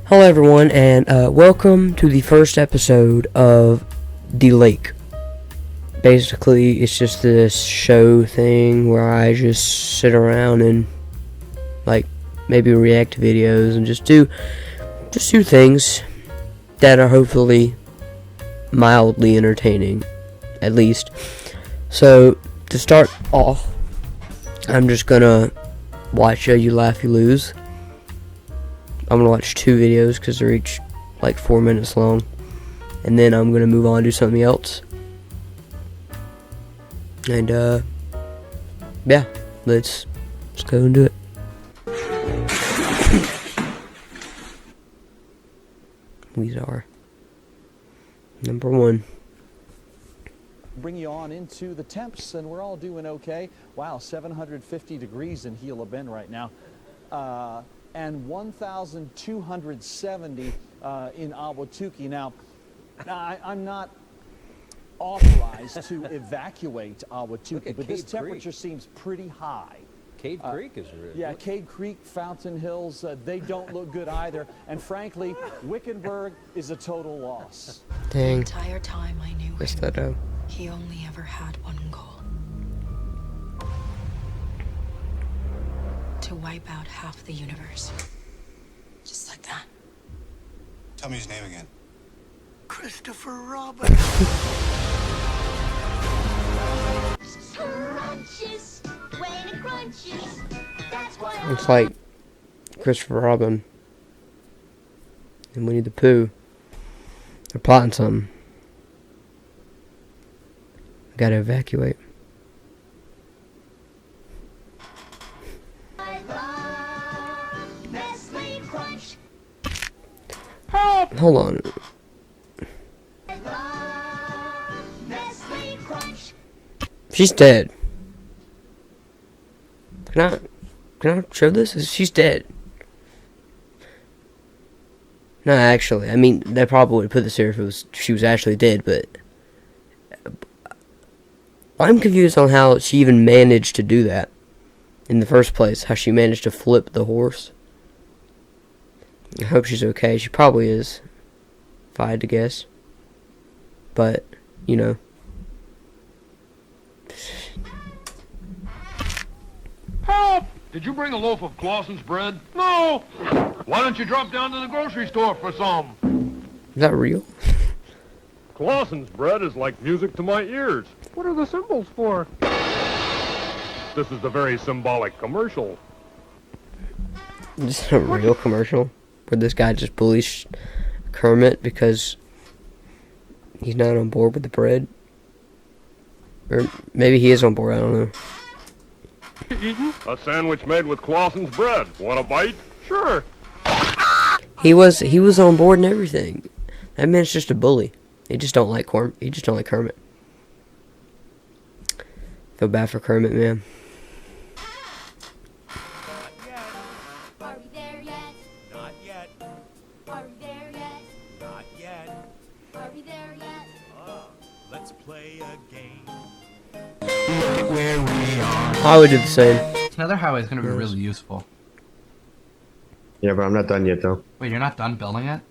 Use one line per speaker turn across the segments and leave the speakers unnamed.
Hello everyone, and welcome to the first episode of The Lake. Basically, it's just this show thing where I just sit around and maybe react to videos and just do things that are hopefully mildly entertaining, at least. So to start off, I'm just gonna watch You Laugh You Lose. I'm gonna watch two videos because they're each like 4 minutes long, and then I'm gonna move on and do something else. And yeah, let's go and do it. These are number one.
Bring you on into the temps, and we're all doing okay. Wow, 750 degrees in Gila Bend right now. And 1,270 in Ahwatukee. Now, I'm not authorized to evacuate Ahwatukee, but this temperature seems pretty high.
Cade Creek is really
Yeah, Cade Creek, Fountain Hills, they don't look good either. And frankly, Wickenburg is a total loss.
Dang.
The entire time I knew
Missed
him,
that out.
he only ever had one goal. To wipe out half the universe. Just like that.
Tell me his name again.
Christopher Robin.
Crunches, when it crunches, that's what
It's like Christopher Robin and Winnie the Pooh. They're plotting something. Gotta evacuate.
I love Nestle Crunch.
Hold on.
I love Nestle Crunch.
She's dead. Can I show this? She's dead. No, actually, I mean, they probably would put this here if she was actually dead, but I'm confused on how she even managed to do that in the first place. How she managed to flip the horse. I hope she's okay. She probably is, if I had to guess. But, you know.
Help! Did you bring a loaf of Clausen's bread? No! Why don't you drop down to the grocery store for some?
Is that real?
Clausen's bread is like music to my ears. What are the symbols for? This is a very symbolic commercial.
This is a real commercial where this guy just bullies Kermit because he's not on board with the bread. Or maybe he is on board, I don't know.
A sandwich made with Clausen's bread. Want a bite? Sure.
He was on board and everything. That man's just a bully. He just don't like Kermit. Feel bad for Kermit, man.
Are we there yet?
Not yet.
Are we there yet?
Not yet.
Are we there yet?
Let's play a game.
I would do the same.
Another highway is going to be
Yes.
really useful.
Yeah, but I'm not done yet, though.
Wait, you're not done building it?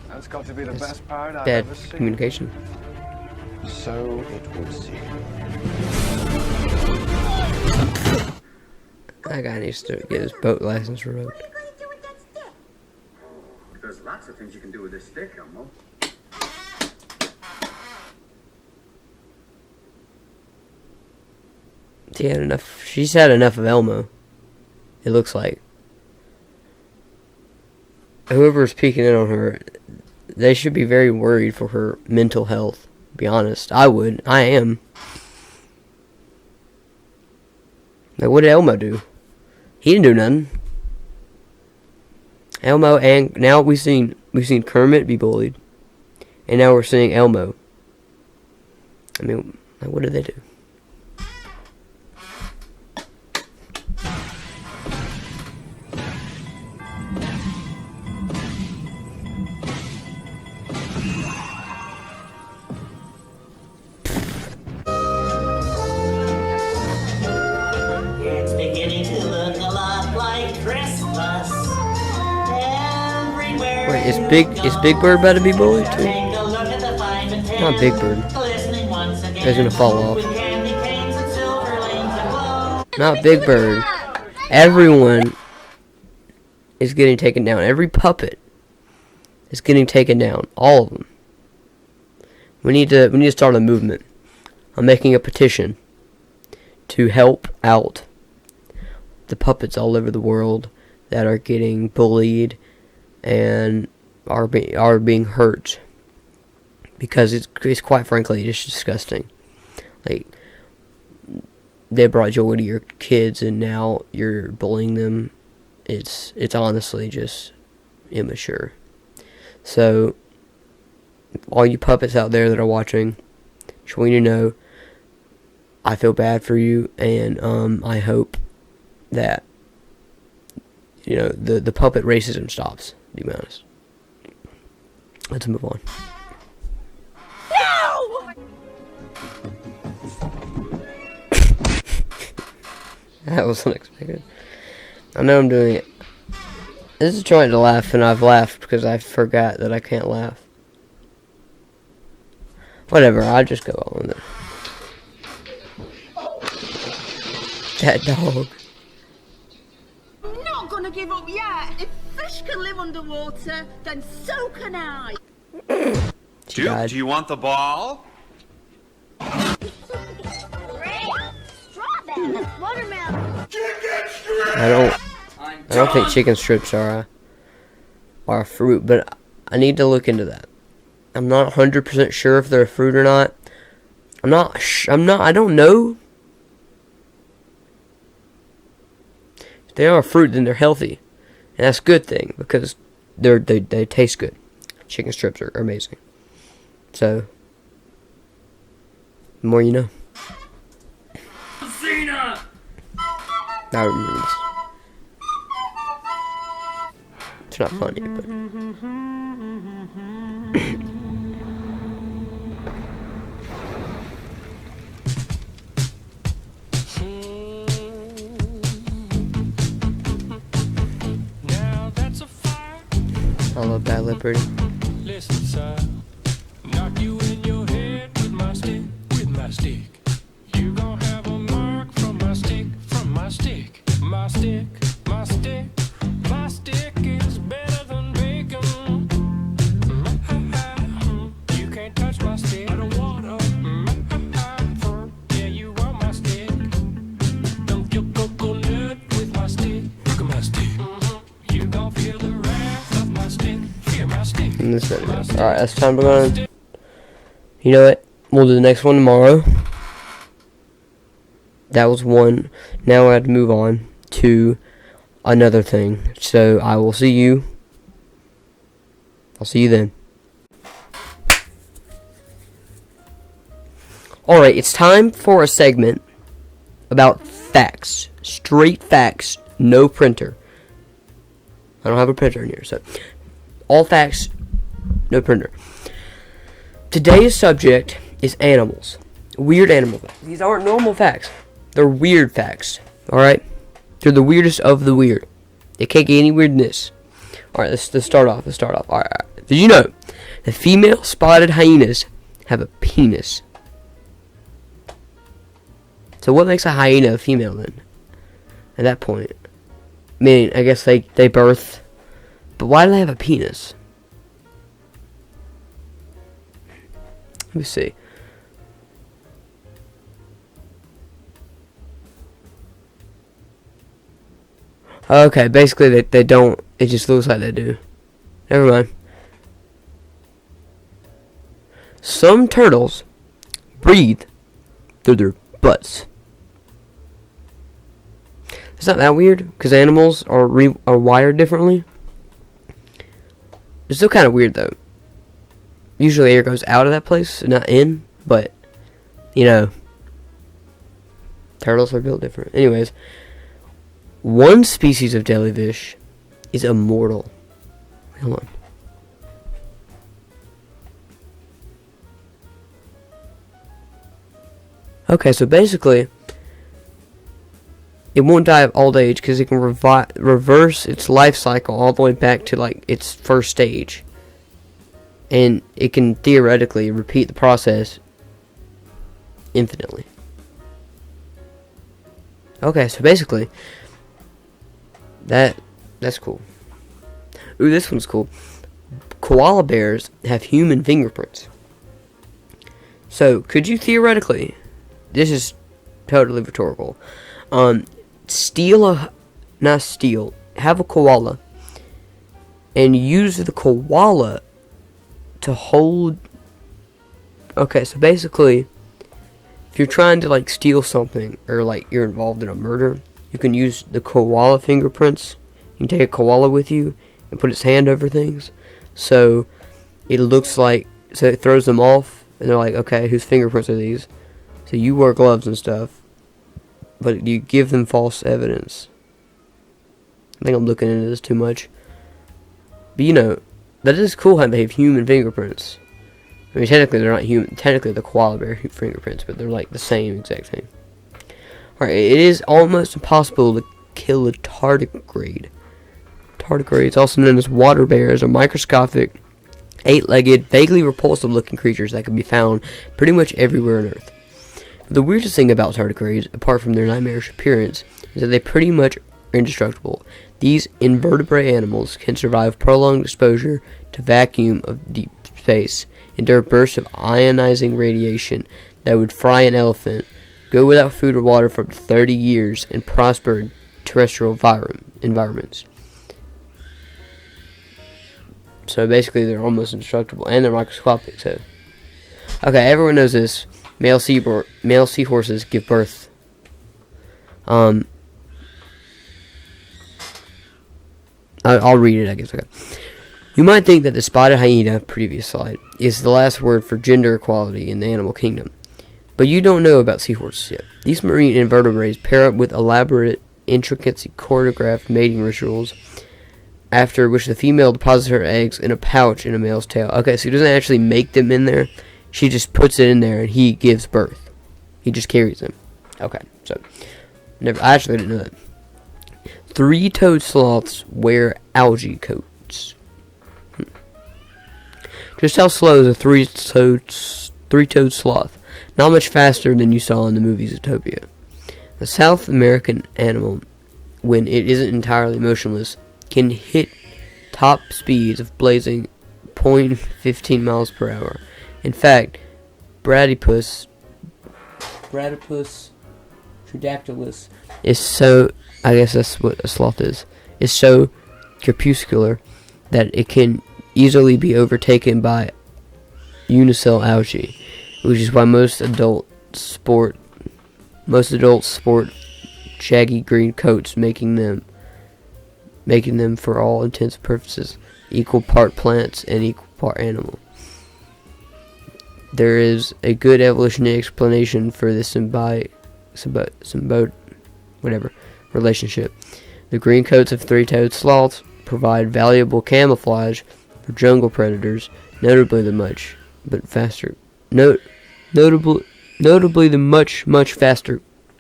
That's got to be the best part I've
Bad
ever seen.
communication.
So it would seem.
That guy needs to get his boat license revoked.
What are you going to do with that stick?
There's lots of things you can do with this stick, Elmo.
She had enough. She's had enough of Elmo. It looks like. Whoever's peeking in on her, they should be very worried for her mental health. To be honest, I would. I am. Like, what did Elmo do? He didn't do nothing. Elmo, and now we've seen Kermit be bullied, and now we're seeing Elmo. I mean, like, what did they do?
It's beginning to look a lot like Christmas.
Is Big Bird about to be bullied too? Not Big Bird. He's gonna fall off. Not Big Bird. Everyone is getting taken down. Every puppet is getting taken down. All of them. We need to start a movement. I'm making a petition to help out the puppets all over the world that are getting bullied and are being hurt, because it's quite frankly just disgusting. Like, they brought joy to your kids and now you're bullying them. It's honestly just immature. So all you puppets out there that are watching, just want you to know I feel bad for you, and I hope that the puppet racism stops, to be honest. Let's move on.
No!
That was unexpected. I know I'm doing it. This is trying to laugh, and I've laughed because I forgot that I can't laugh. Whatever, I'll just go on with it. That dog.
I'm not gonna give up yet. If fish can live underwater, then so can I.
She died.
Do you want the ball?
Strawberry, watermelon.
I don't think chicken strips are a fruit, but I need to look into that. I'm not 100% sure if they're a fruit or not. I don't know. If they are a fruit, then they're healthy. And that's a good thing, because they taste good. Chicken strips are amazing. So, the more you know. Xena! I remember this. It's not funny, but... I love Bad Leopard.
Listen, son. Knock you in your head with my stick, with my stick. You gon' have a mark from my stick, from my stick. My stick, my stick. My stick is better than bacon. You can't touch my stick. I don't wanna. Yeah, you want my stick. Dump your coconut with my stick. Look at my stick. You gon' feel the wrath of my stick. Feel my stick.
And this video. Alright, that's time we're gonna... You know what? We'll do the next one tomorrow. That was one. Now I have to move on to another thing. So I will see you. I'll see you then. Alright, it's time for a segment about facts. Straight facts, no printer. I don't have a printer in here, so all facts, no printer. Today's subject is animals. Weird animal facts. These aren't normal facts. They're weird facts. Alright? They're the weirdest of the weird. They can't get any weird than this. Alright, let's start off. Alright. Did you know the female spotted hyenas have a penis? So what makes a hyena a female then? At that point. I mean, I guess they birth. But why do they have a penis? Let me see. Okay, basically they don't. It just looks like they do. Never mind. Some turtles breathe through their butts. It's not that weird, because animals are wired differently. It's still kind of weird though. Usually air goes out of that place, not in, but, you know, turtles are built different. Anyways, one species of jellyfish is immortal. Hold on. Okay, so basically, it won't die of old age because it can reverse its life cycle all the way back to like its first stage. and it can theoretically repeat the process infinitely. Okay, so basically, that's cool. Ooh, this one's cool. Koala bears have human fingerprints. So, could you theoretically, this is totally rhetorical, have a koala, and use the koala to hold, okay, so basically, if you're trying to, like, steal something, or, like, you're involved in a murder, you can use the koala fingerprints. You can take a koala with you and put its hand over things. So, it looks like, so it throws them off, and they're like, okay, whose fingerprints are these? So you wear gloves and stuff, but you give them false evidence. I think I'm looking into this too much. But, you know, that is cool how they have human fingerprints. I mean, technically they're not human. Technically they're koala bear fingerprints, but they're like the same exact thing. Alright, it is almost impossible to kill a tardigrade. Tardigrades, also known as water bears, are microscopic, 8-legged, vaguely repulsive-looking creatures that can be found pretty much everywhere on Earth. But the weirdest thing about tardigrades, apart from their nightmarish appearance, is that they pretty much are indestructible. These invertebrate animals can survive prolonged exposure to vacuum of deep space, endure bursts of ionizing radiation that would fry an elephant, go without food or water for up to 30 years, and prosper in terrestrial environments. So basically they're almost indestructible, and they're microscopic, so. Okay, everyone knows this. Male seahorses give birth. I'll read it, I guess. Okay. You might think that the spotted hyena, previous slide, is the last word for gender equality in the animal kingdom. But you don't know about seahorses yet. These marine invertebrates pair up with elaborate, intricately choreographed mating rituals, after which the female deposits her eggs in a pouch in a male's tail. Okay, so he doesn't actually make them in there. She just puts it in there and he gives birth. He just carries them. Okay, so I actually didn't know that. 3-toed sloths wear algae coats. Just how slow is a three-toed sloth? Not much faster than you saw in the movie Zootopia. The South American animal, when it isn't entirely motionless, can hit top speeds of blazing 0.15 miles per hour. In fact, Bradypus tridactylus is so, I guess that's what a sloth is so crepuscular that it can easily be overtaken by unicell algae, which is why most adults sport shaggy green coats, making them for all intents and purposes equal part plants and equal part animal. There is a good evolutionary explanation for this relationship. The green coats of 3-toed sloths provide valuable camouflage for jungle predators, notably the much faster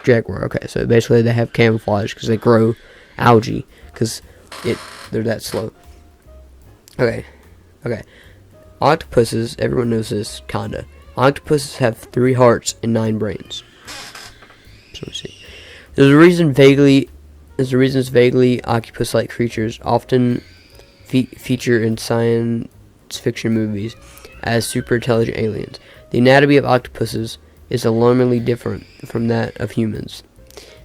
jaguar. Okay, so basically they have camouflage because they grow algae because they're that slow. Okay. Octopuses, everyone knows this, kinda. Octopuses have 3 hearts and 9 brains. So let's see. There's a reason vaguely octopus-like creatures often feature in science fiction movies as super intelligent aliens. The anatomy of octopuses is alarmingly different from that of humans.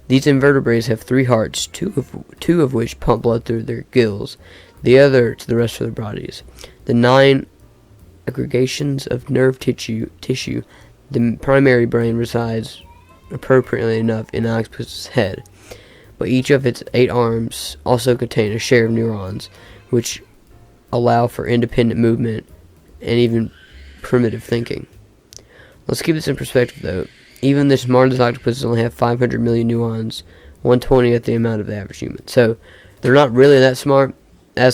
These invertebrates have 3 hearts, two of which pump blood through their gills, the other to the rest of their bodies. The 9 aggregations of nerve tissue, the primary brain resides, appropriately enough, in an octopus's head, but each of its 8 arms also contain a share of neurons, which allow for independent movement and even primitive thinking. Let's keep this in perspective, though. Even the smartest octopuses only have 500 million neurons, 1/20th the amount of the average human. So they're not really that smart. I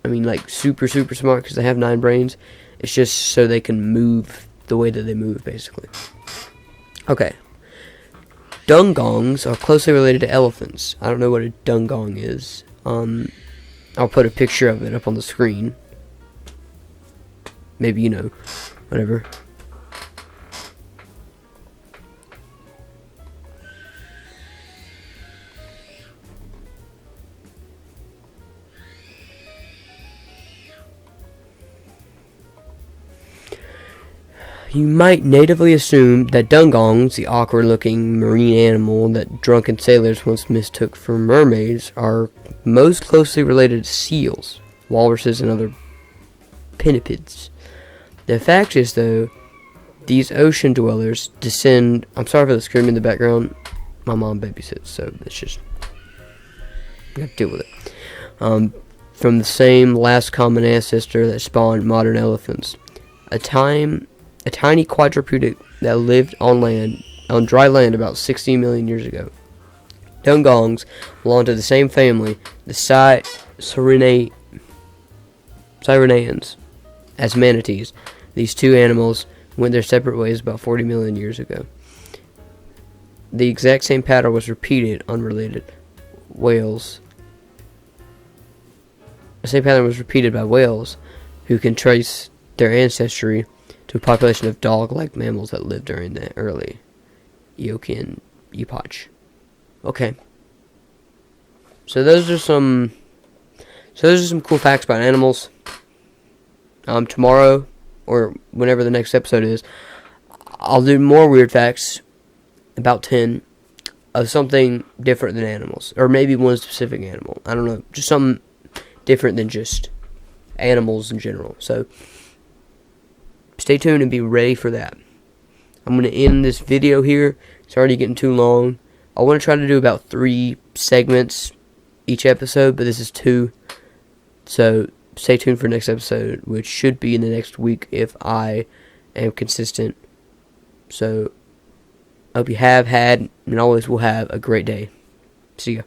mean, like super smart because they have 9 brains. It's just so they can move the way that they move, basically. Okay. Dungongs are closely related to elephants. I don't know what a dungong is. I'll put a picture of it up on the screen. maybe, whatever. You might natively assume that dugongs, the awkward-looking marine animal that drunken sailors once mistook for mermaids, are most closely related to seals, walruses, and other pinnipeds. The fact is, though, these ocean dwellers descend... I'm sorry for the screaming in the background. My mom babysits, so it's just... I have to deal with it. From the same last common ancestor that spawned modern elephants. A tiny quadruped that lived on dry land about 60 million years ago. Dugongs belong to the same family, the Sirenians, as manatees. These two animals went their separate ways about 40 million years ago. The exact same pattern was repeated unrelated whales. The same pattern was repeated by whales, who can trace their ancestry to a population of dog-like mammals that lived during the early Eocene epoch. Okay. So those are some cool facts about animals. Tomorrow, or whenever the next episode is, I'll do more weird facts, about 10, of something different than animals. Or maybe one specific animal. I don't know. Just something different than just animals in general. So stay tuned and be ready for that. I'm going to end this video here. It's already getting too long. I want to try to do about 3 segments each episode, but this is 2. So stay tuned for next episode, which should be in the next week if I am consistent. So I hope you have had and always will have a great day. See ya.